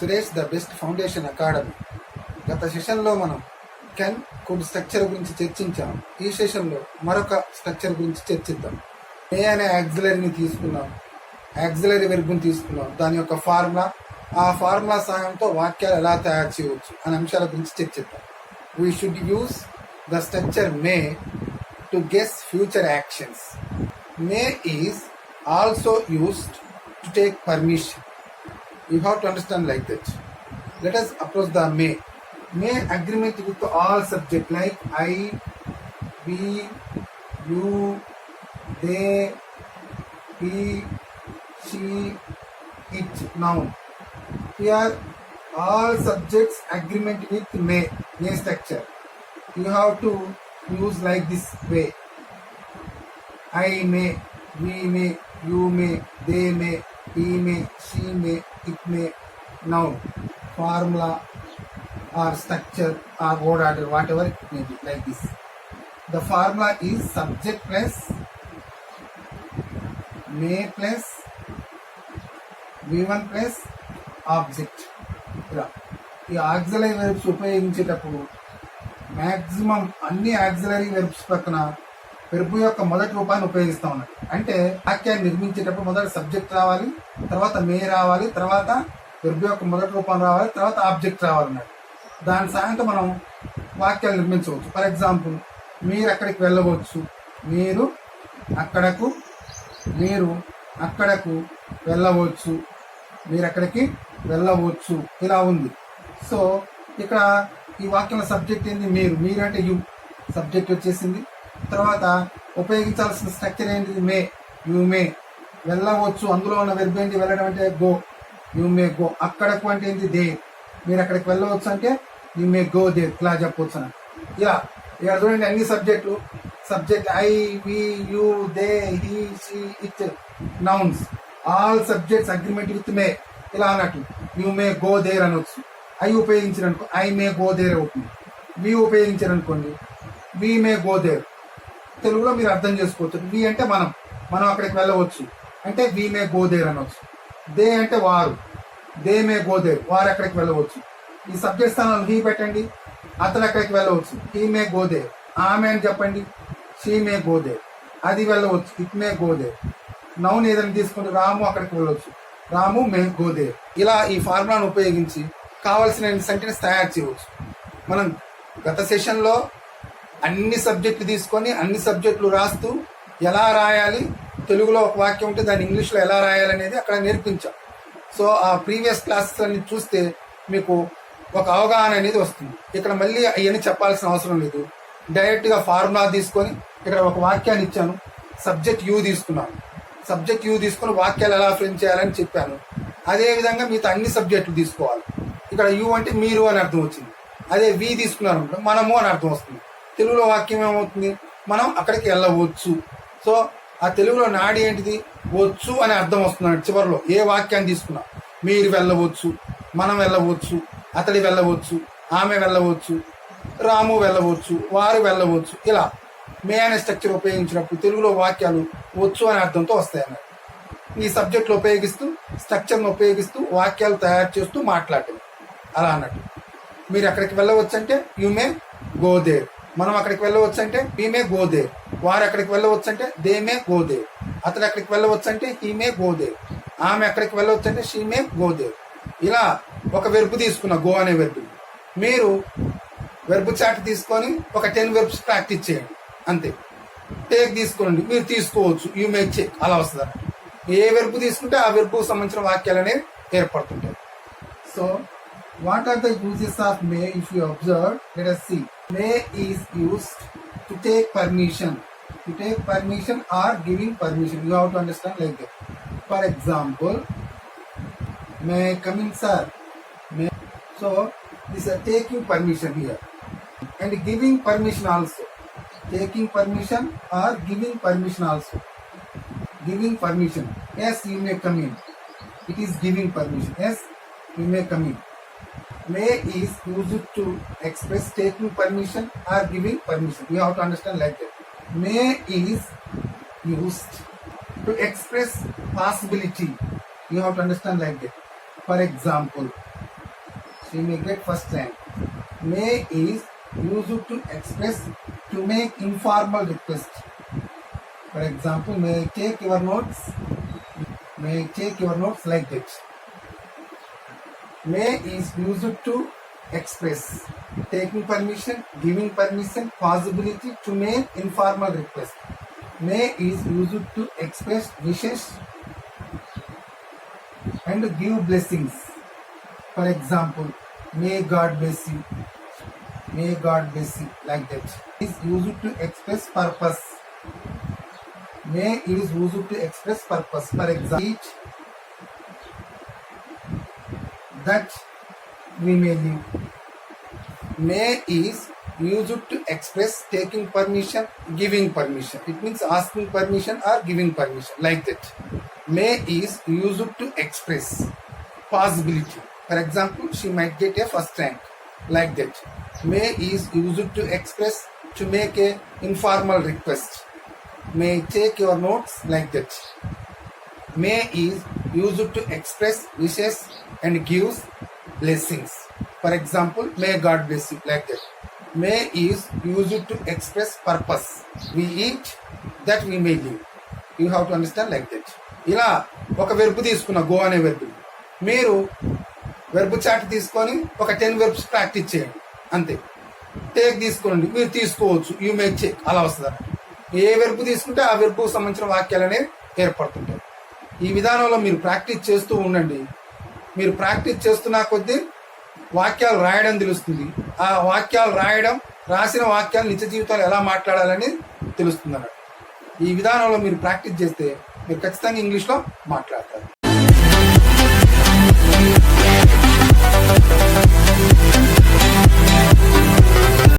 Suresh the best foundation academy. గత సెషన్లో మనం కెన్ కుడ్ స్ట్రక్చర్ గురించి చర్చించాం. ఈ సెషన్లో మరొక స్ట్రక్చర్ గురించి చర్చిద్దాం. మే అనే యాక్సిలరీని తీసుకున్నాం, యాక్సిలరీ వెర్బ్ని తీసుకున్నాం, దాని యొక్క ఫార్ములా, ఆ ఫార్ములా సహాయంతో వాక్యాలు ఎలా తయారు చేయవచ్చు అనే అంశాల గురించి చర్చిద్దాం. We should use the structure May to guess future actions. May is also used to take permission. You have to understand like that. Let us approach the may. May agreement with all subject like I, we, you, they, he, she, it, noun. Here all subjects agreement with may structure. You have to use like this way. I may, we may, you may, they may, he may, she may, it may, noun, formula or structure or word order, whatever it may be, like this. The formula is subject plus may plus v1 plus object. ఇలా ఈ auxiliary verbs ఉపయోగించేటప్పుడు maximum అన్ని auxiliary verbs పక్కన verb యొక్క మొదటి రూపాన్ని ఉపయోగిస్తా ఉన్నట్టు. అంటే వాక్యాన్ని నిర్మించేటప్పుడు మొదట సబ్జెక్ట్ రావాలి, తర్వాత మే రావాలి, తర్వాత వెర్బ్ యొక్క మొదటి రూపం రావాలి, తర్వాత ఆబ్జెక్ట్ రావాలన్నట్టు. దాని సాయంతో మనం వాక్యాలు నిర్మించవచ్చు. ఫర్ ఎగ్జాంపుల్, మీరు అక్కడికి వెళ్ళవచ్చు, మీరు అక్కడకు, మీరు అక్కడకు వెళ్ళవచ్చు, మీరు అక్కడికి వెళ్ళవచ్చు, ఇలా ఉంది. సో ఇక్కడ ఈ వాక్యంలో సబ్జెక్ట్ ఏంది? మీరు. మీరు అంటే యు, సబ్జెక్ట్ వచ్చేసింది. తర్వాత ఉపయోగించాల్సిన స్ట్రక్చర్ ఏంటిది? మే. You may. వెళ్ళవచ్చు, అందులో ఉన్న వెర్బ్ ఏంటి? వెళ్ళడం అంటే గో, యు మే గో. అక్కడకు అంటే ఏంటి? దే. మీరు అక్కడికి వెళ్ళవచ్చు అంటే యు మే గో దే, ఇలా చెప్పవచ్చు అని. ఇలా ఇక్కడ చూడండి, అన్ని సబ్జెక్టులు, subject I, we, you, they, he, she, it, nouns, all subjects agreement with may, ఇలా అన్నట్టు. యు మే గో దేర్ అనొచ్చు. ఐ ఉపయోగించారనుకో ఐ మే గో దేర్ అవుతుంది. వి ఉపయోగించారనుకోండి వి మే గో దేర్. తెలుగులో మీరు అర్థం చేసుకోవచ్చు. వి అంటే మనం, మనం అక్కడికి వెళ్ళవచ్చు అంటే వి మే గో దేర్ అనవచ్చు. దే అంటే వారు, దే మే గో దేర్, వారు అక్కడికి వెళ్ళవచ్చు. ఈ సబ్జెక్ట్ స్థానంలో హీ పెట్టండి, అతను అక్కడికి వెళ్ళవచ్చు, హీ మే గో దేర్. ఆమె అని చెప్పండి, షీ మే గో దేర్, అది వెళ్ళవచ్చు, it may go there. Noun ఏదైనా తీసుకుంటే రాము అక్కడికి వెళ్ళవచ్చు, రాము మే గో దేర్. ఇలా ఈ ఫార్ములాను ఉపయోగించి కావలసిన సెంటెన్స్ తయారు చేయవచ్చు. మనం గత సెషన్లో అన్ని సబ్జెక్టులు తీసుకొని అన్ని సబ్జెక్టులు రాస్తూ ఎలా రాయాలి, తెలుగులో ఒక వాక్యం ఉంటే దాన్ని ఇంగ్లీష్లో ఎలా రాయాలనేది అక్కడ నేర్పించాం. సో ఆ ప్రీవియస్ క్లాసెస్ అన్ని చూస్తే మీకు ఒక అవగాహన అనేది వస్తుంది. ఇక్కడ మళ్ళీ అవన్నీ చెప్పాల్సిన అవసరం లేదు. డైరెక్ట్గా ఫార్ములా తీసుకొని ఇక్కడ ఒక వాక్యాన్ని ఇచ్చాను, సబ్జెక్ట్ యూ తీసుకున్నాను, సబ్జెక్ట్ యూ తీసుకొని వాక్యాలు ఎలా ఫ్రేమ్ చేయాలని చెప్పాను. అదేవిధంగా మీతో అన్ని సబ్జెక్టులు తీసుకోవాలి. ఇక్కడ యూ అంటే మీరు అని అర్థం వచ్చింది, అదే వి తీసుకున్నారు మనము అని అర్థం వస్తుంది. తెలుగులో వాక్యం ఏమవుతుంది? మనం అక్కడికి వెళ్ళవచ్చు. సో ఆ తెలుగులో నాడి ఏంటిది? వచ్చు అని అర్థం వస్తున్నాడు. చివరిలో ఏ వాక్యాన్ని తీసుకున్నా, మీరు వెళ్ళవచ్చు, మనం వెళ్ళవచ్చు, అతడి వెళ్ళవచ్చు, ఆమె వెళ్ళవచ్చు, రాము వెళ్ళవచ్చు, వారు వెళ్ళవచ్చు. ఇలా మే అనే స్ట్రక్చర్ ఉపయోగించినప్పుడు తెలుగులో వాక్యాలు వచ్చు అనే అర్థంతో వస్తాయి అన్నట్టు. ఈ సబ్జెక్టులు ఉపయోగిస్తూ, స్ట్రక్చర్ను ఉపయోగిస్తూ వాక్యాలు తయారు చేస్తూ మాట్లాడటం అలా అన్నట్టు. మీరు అక్కడికి వెళ్ళవచ్చు అంటే యు మే గో దేర్, మనం అక్కడికి వెళ్ళవచ్చు అంటే వీ మే గో దేర్, వారు అక్కడికి వెళ్ళవచ్చు అంటే దే మే గో దేర్, అతను అక్కడికి వెళ్ళవచ్చు అంటే హీ మే గో దేర్, ఆమె అక్కడికి వెళ్ళవచ్చు అంటే షీ మే గో దేర్. ఇలా ఒక వెర్బ్ తీసుకున్న గో అనే వెర్బ్. మీరు వెర్బ్ చార్ట్ తీసుకొని ఒక 10 వెర్బ్స్ ప్రాక్టీస్ చేయండి అంతే. టేక్ తీసుకోండి, మీరు తీసుకోవచ్చు, యూ మే చెక్, అలా వస్తుంది అన్నట్టు. ఏ వెర్బ్ తీసుకుంటే ఆ వెర్బ్కు సంబంధించిన వాక్యాలు అనేవి ఏర్పడుతుంటాయి. So what are the uses of may? If you observe, let us see. May is used to take permission, to take permission or giving permission. You have to understand like that. For example, may I come in, sir? May. So this is taking permission here, and giving permission also. Taking permission or giving permission also. Giving permission. Yes, you may come in. It is giving permission. Yes, you may come in. May is used to express taking permission or giving permission. You have to understand like that. May is used to express possibility. You have to understand like that. For example, she may get first rank. May is used to express, to make informal request. For example, may I take your notes? May I take your notes, like that. May is used to express, taking permission, giving permission, possibility, to make informal request. May is used to express wishes and give blessings. For example, may God bless you. May God bless you, like that. Is used to express purpose. May is used to express purpose. For example, each that we may live. May is used to express taking permission, giving permission. It means asking permission or giving permission, like that. May is used to express possibility. For example, she might get a first rank, like that. May is used to express, to make a informal request. May I take your notes, like that. May is used to express wishes and gives blessings. For example, may God bless you, like that. May is used to express purpose. We eat that we may live. You have to understand, like that. ఇలా ఒక verb తీసుకున్న go అనే verb, మీరు verb chart తీసుకొని ఒక 10 verbs practice చేయండి అంతే. Take తీసుకోండి, మీరు తీసుకోవచ్చు, యూ మే చెక్, అలా వస్తుంది. ఏ వెర్బ్ తీసుకుంటే ఆ వెర్బ్కు సంబంధించిన వాక్యాలు అనేవి ఏర్పడుతుంటాయి. ఈ విధానంలో మీరు ప్రాక్టీస్ చేస్తూ ఉండండి. మీరు ప్రాక్టీస్ చేస్తున్న కొద్దీ వాక్యాలు రాయడం తెలుస్తుంది. ఆ వాక్యాలు రాయడం, రాసిన వాక్యాలు నిత్య జీవితంలో ఎలా మాట్లాడాలని తెలుస్తుంది అన్నట్టు. ఈ విధానంలో మీరు ప్రాక్టీస్ చేస్తే మీరు ఖచ్చితంగా ఇంగ్లీష్లో మాట్లాడతారు.